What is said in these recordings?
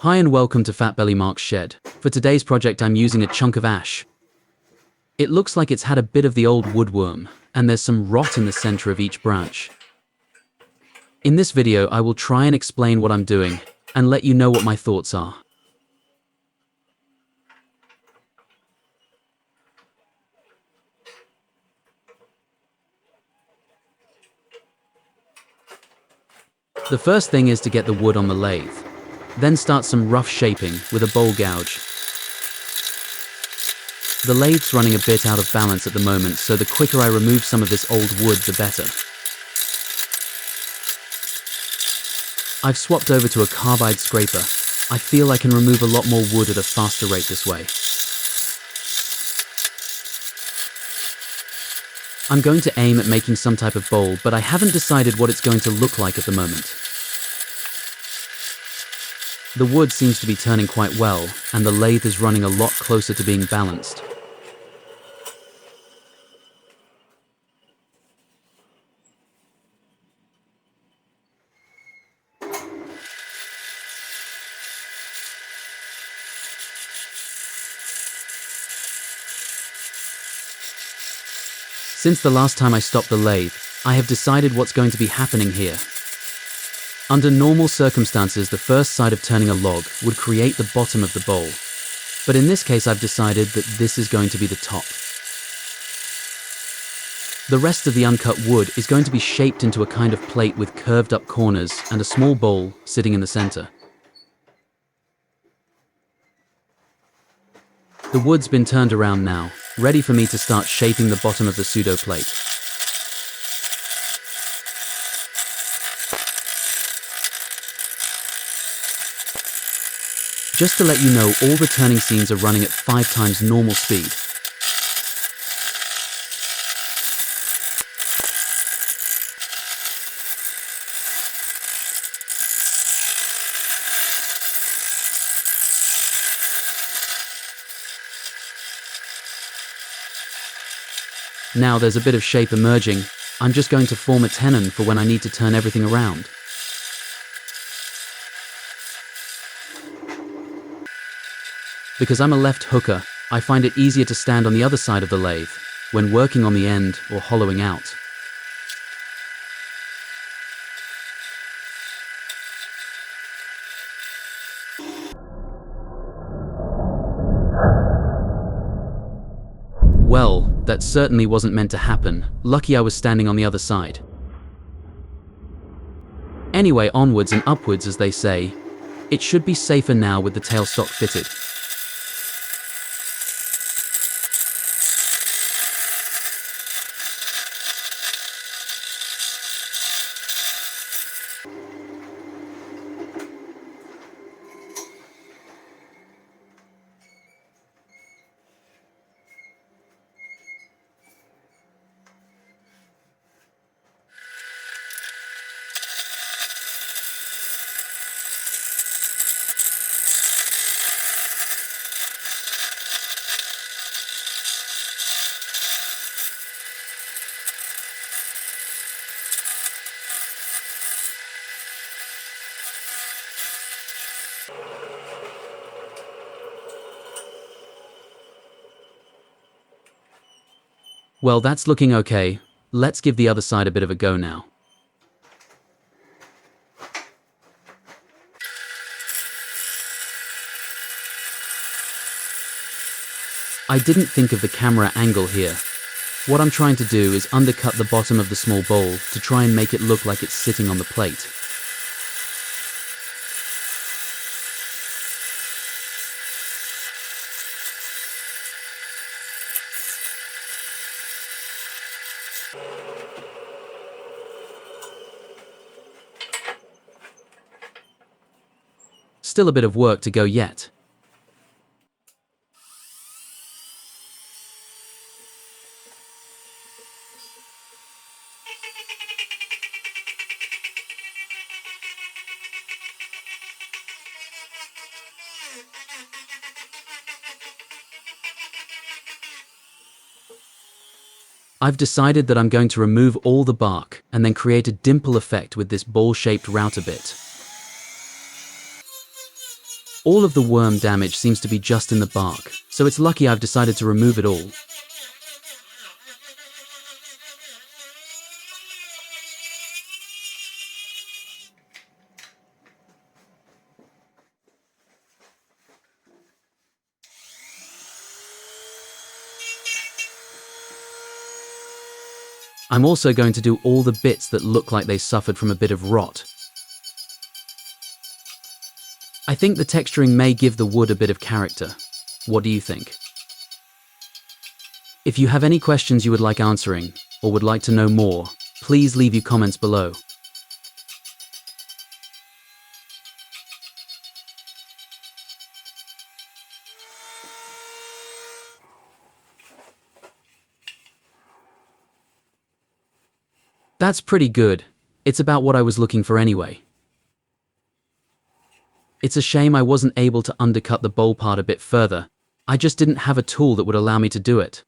Hi and welcome to Fatbellymarks shed. For today's project I'm using a chunk of ash. It looks like it's had a bit of the old woodworm, and there's some rot in the center of each branch. In this video I will try and explain what I'm doing, and let you know what my thoughts are. The first thing is to get the wood on the lathe. Then start some rough shaping with a bowl gouge. The lathe's running a bit out of balance at the moment, so the quicker I remove some of this old wood, the better. I've swapped over to a carbide scraper. I feel I can remove a lot more wood at a faster rate this way. I'm going to aim at making some type of bowl, but I haven't decided what it's going to look like at the moment. The wood seems to be turning quite well, and the lathe is running a lot closer to being balanced. Since the last time I stopped the lathe, I have decided what's going to be happening here. Under normal circumstances, the first side of turning a log would create the bottom of the bowl. But in this case, I've decided that this is going to be the top. The rest of the uncut wood is going to be shaped into a kind of plate with curved up corners and a small bowl sitting in the center. The wood's been turned around now, ready for me to start shaping the bottom of the pseudo plate. Just to let you know, all the turning scenes are running at 5 times normal speed. Now there's a bit of shape emerging. I'm just going to form a tenon for when I need to turn everything around. Because I'm a left hooker, I find it easier to stand on the other side of the lathe when working on the end or hollowing out. Well, that certainly wasn't meant to happen. Lucky I was standing on the other side. Anyway, onwards and upwards, as they say. It should be safer now with the tailstock fitted. Well, that's looking okay. Let's give the other side a bit of a go now. I didn't think of the camera angle here. What I'm trying to do is undercut the bottom of the small bowl to try and make it look like it's sitting on the plate. Still a bit of work to go yet. I've decided that I'm going to remove all the bark and then create a dimple effect with this ball-shaped router bit. All of the worm damage seems to be just in the bark, so it's lucky I've decided to remove it all. I'm also going to do all the bits that look like they suffered from a bit of rot. I think the texturing may give the wood a bit of character. What do you think? If you have any questions you would like answering, or would like to know more, please leave your comments below. That's pretty good. It's about what I was looking for anyway. It's a shame I wasn't able to undercut the bowl part a bit further. I just didn't have a tool that would allow me to do it.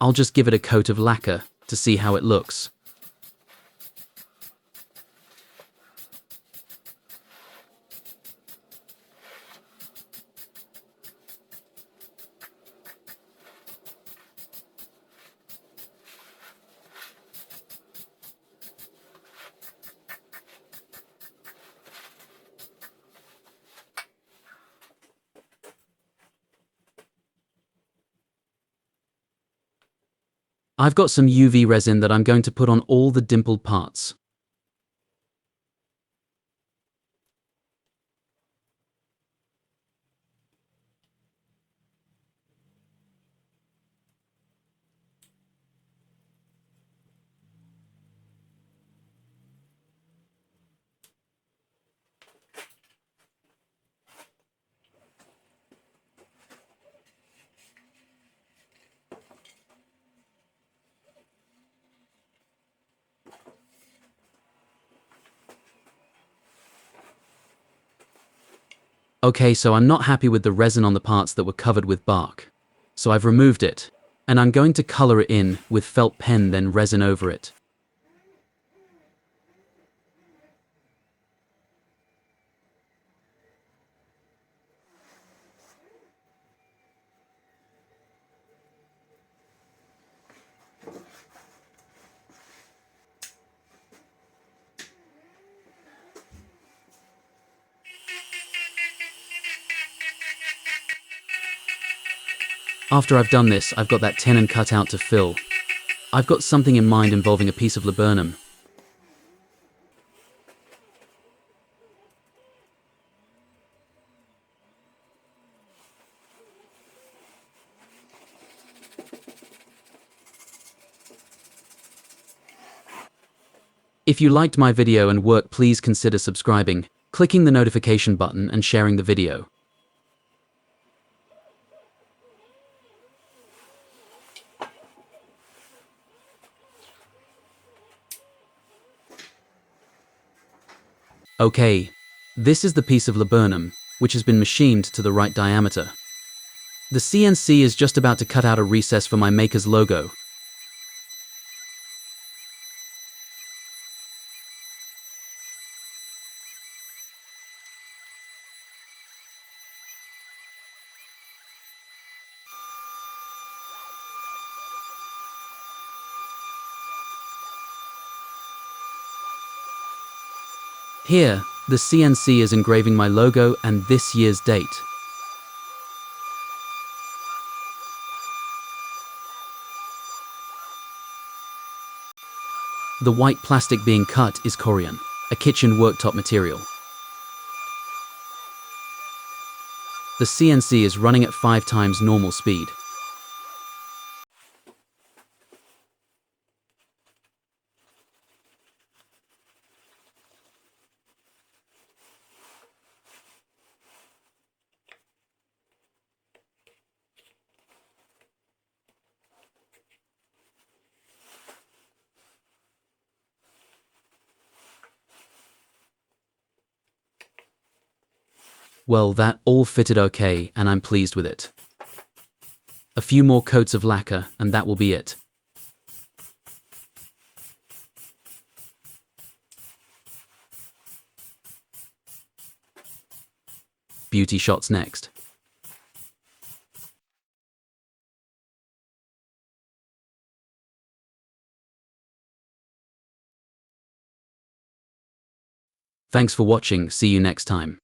I'll just give it a coat of lacquer to see how it looks. I've got some UV resin that I'm going to put on all the dimpled parts. Okay, so I'm not happy with the resin on the parts that were covered with bark. So I've removed it, and I'm going to color it in with felt pen, then resin over it. After I've done this, I've got that tenon cut out to fill. I've got something in mind involving a piece of laburnum. If you liked my video and work, please consider subscribing, clicking the notification button and sharing the video. Okay, this is the piece of laburnum, which has been machined to the right diameter. The CNC is just about to cut out a recess for my maker's logo. Here, the CNC is engraving my logo and this year's date. The white plastic being cut is corian, a kitchen worktop material. The CNC is running at 5 times normal speed. Well, that all fitted okay, and I'm pleased with it. A few more coats of lacquer, and that will be it. beauty shots next. Thanks for watching, see you next time.